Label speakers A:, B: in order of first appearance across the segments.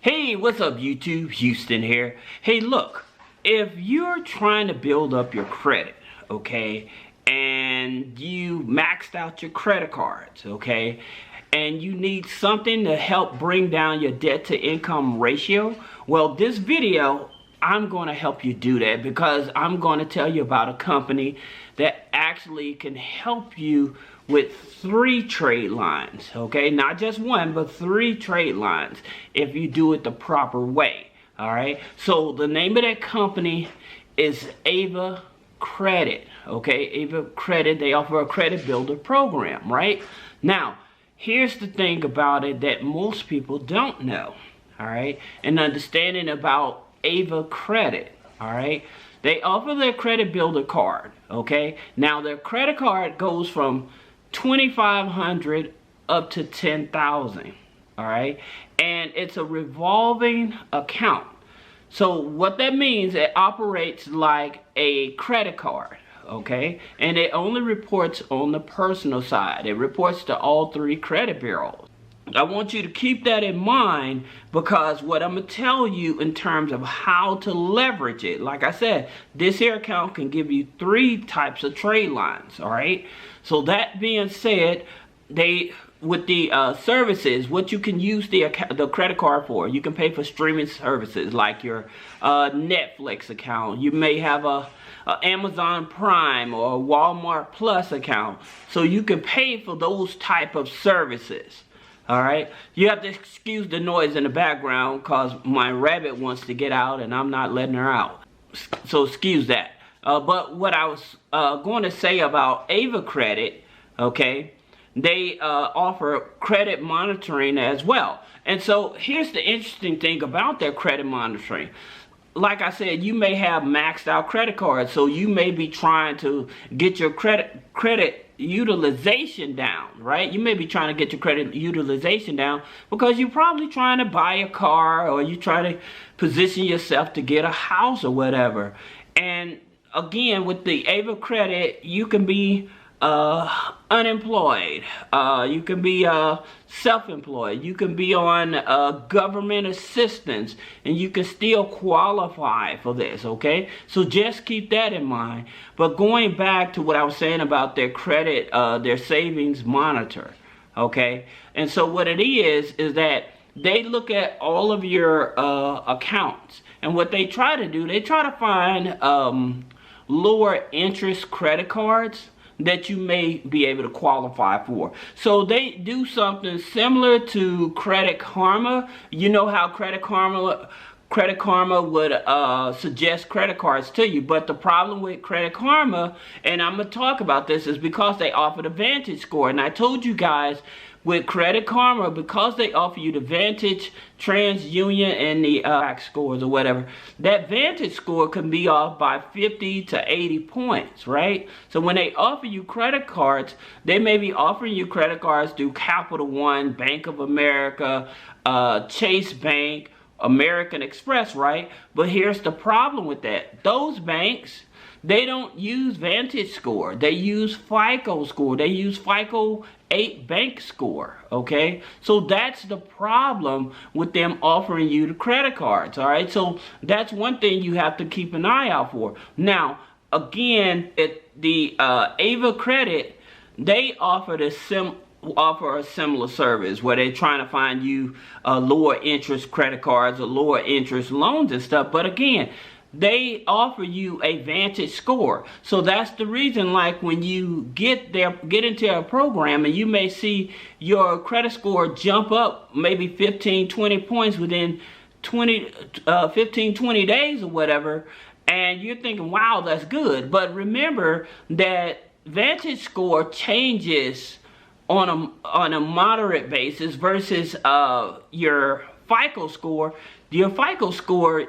A: Hey, what's up YouTube? Houston here. Hey, look, if you're trying to build up your credit, okay, and you maxed out your credit cards, okay, and you need something to help bring down your debt to income ratio, well, this video, I'm going to help you do that because I'm going to tell you about a company that actually can help you with 3 trade lines, okay? Not just one, but 3 trade lines if you do it the proper way, all right? So the name of that company is Ava Credit, okay? Ava Credit, they offer a credit builder program, right? Now, here's the thing about it that most people don't know, all right? And understanding about Ava Credit, all right? They offer their credit builder card, okay? Now, their credit card goes from $2,500 up to $10,000, all right? And it's a revolving account. So what that means, it operates like a credit card, okay? And it only reports on the personal side. It reports to all 3 credit bureaus. I want you to keep that in mind because what I'm going to tell you in terms of how to leverage it, like I said, this here account can give you 3 types of trade lines, all right? So that being said, with the services, what you can use the credit card for, you can pay for streaming services like your Netflix account. You may have a Amazon Prime or a Walmart Plus account. So you can pay for those type of services. All right, you have to excuse the noise in the background because my rabbit wants to get out and I'm not letting her out. So excuse that. But what I was going to say about Ava Credit, okay, they offer credit monitoring as well. And so here's the interesting thing about their credit monitoring. Like I said, you may have maxed out credit cards, so you may be trying to get your credit utilization down, right? You may be trying to get your credit utilization down because you're probably trying to buy a car or you're trying to position yourself to get a house or whatever. And again, with the Ava Credit, you can be unemployed, you can be self-employed, you can be on government assistance, and you can still qualify for this, okay? So just keep that in mind. But going back to what I was saying about their credit, their savings monitor, okay? And so what it is that they look at all of your accounts, and what they try to do, they try to find lower interest credit cards that you may be able to qualify for. So they do something similar to Credit Karma. You know how Credit Karma would suggest credit cards to you, but the problem with Credit Karma, and I'm going to talk about this, is because they offer the Vantage score. And I told you guys, with Credit Karma, because they offer you the Vantage, TransUnion, and the scores or whatever, that Vantage score can be off by 50 to 80 points, right? So when they offer you credit cards, they may be offering you credit cards through Capital One, Bank of America, Chase Bank, American Express, right? But here's the problem with that. Those banks, they don't use Vantage score. They use FICO score. They use FICO 8 bank score, okay? So that's the problem with them offering you the credit cards, all right? So that's one thing you have to keep an eye out for. Now, again, the Ava Credit, they offer a similar service where they're trying to find you lower interest credit cards or lower interest loans and stuff. But again, they offer you a Vantage score. So that's the reason, like, when you get into a program and you may see your credit score jump up maybe 15, 20 points within 15, 20 days or whatever, and you're thinking, wow, that's good. But remember that Vantage score changes on a moderate basis versus your FICO score. Your FICO score,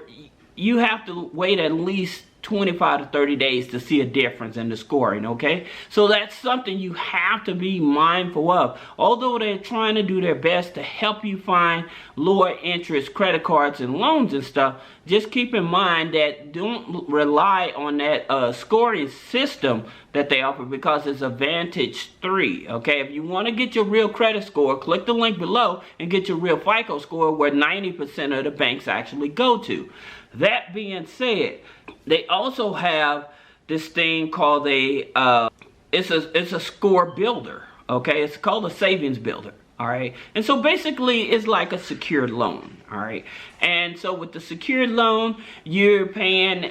A: you have to wait at least 25 to 30 days to see a difference in the scoring, okay? So that's something you have to be mindful of. Although they're trying to do their best to help you find lower interest credit cards and loans and stuff, just keep in mind that don't rely on that scoring system that they offer, because it's a Vantage 3, okay? If you want to get your real credit score, click the link below and get your real FICO score, where 90% of the banks actually go to. That being said, they also have this thing called it's a score builder, okay? It's called a savings builder. All right, and so basically it's like a secured loan. All right, and so with the secured loan, you're paying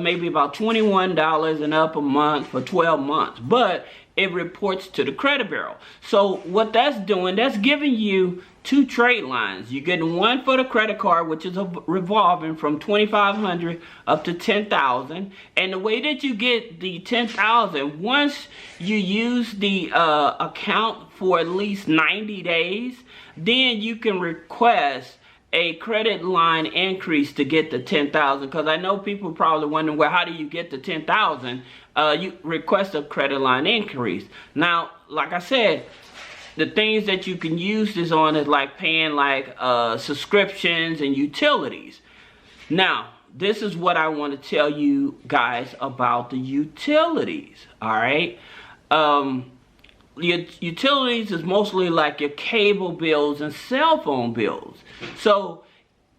A: maybe about $21 and up a month for 12 months, but it reports to the credit bureau. So what that's doing, that's giving you 2 trade lines. You're getting one for the credit card, which is a revolving from $2,500 up to $10,000. And the way that you get the $10,000, once you use the account for at least 90 days, then you can request a credit line increase to get the $10,000. Because I know people probably wondering, well, how do you get the $10,000? You request a credit line increase. Now, like I said, the things that you can use this on is like paying like subscriptions and utilities. Now, this is what I want to tell you guys about the utilities. All right. Your utilities is mostly like your cable bills and cell phone bills. So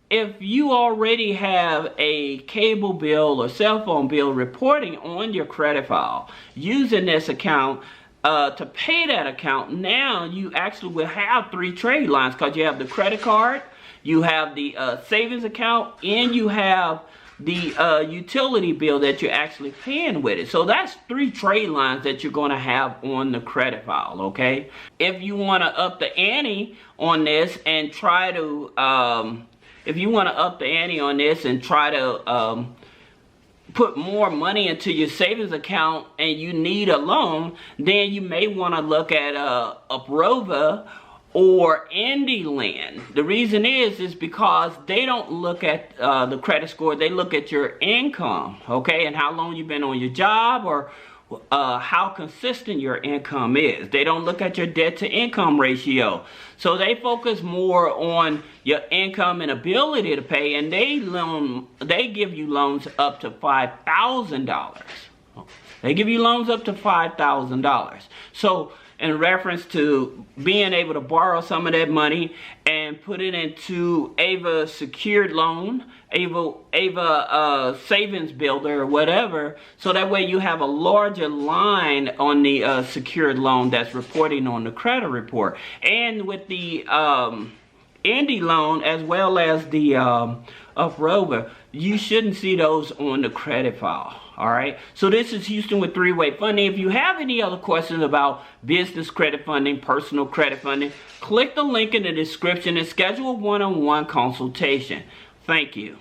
A: if you already have a cable bill or cell phone bill reporting on your credit file using this account to pay that account, now you actually will have 3 trade lines, because you have the credit card, you have the savings account, and you have the utility bill that you're actually paying with it. So that's 3 trade lines that you're going to have on the credit file, okay? If you want to up the ante on this and try to put more money into your savings account and you need a loan, then you may want to look at Rover or Indy Land. The reason is because they don't look at the credit score, they look at your income, okay, and how long you've been on your job, or how consistent your income is. They don't look at your debt to income ratio. So they focus more on your income and ability to pay, and they give you loans up to $5,000. They give you loans up to $5,000. So in reference to being able to borrow some of that money and put it into Ava secured loan, Ava savings builder or whatever, so that way you have a larger line on the secured loan that's reporting on the credit report. And with the Indy loan as well as the Rover, you shouldn't see those on the credit file. All right, so this is Houston with 3-Way Funding. If you have any other questions about business credit funding, personal credit funding, click the link in the description and schedule a one-on-one consultation. Thank you.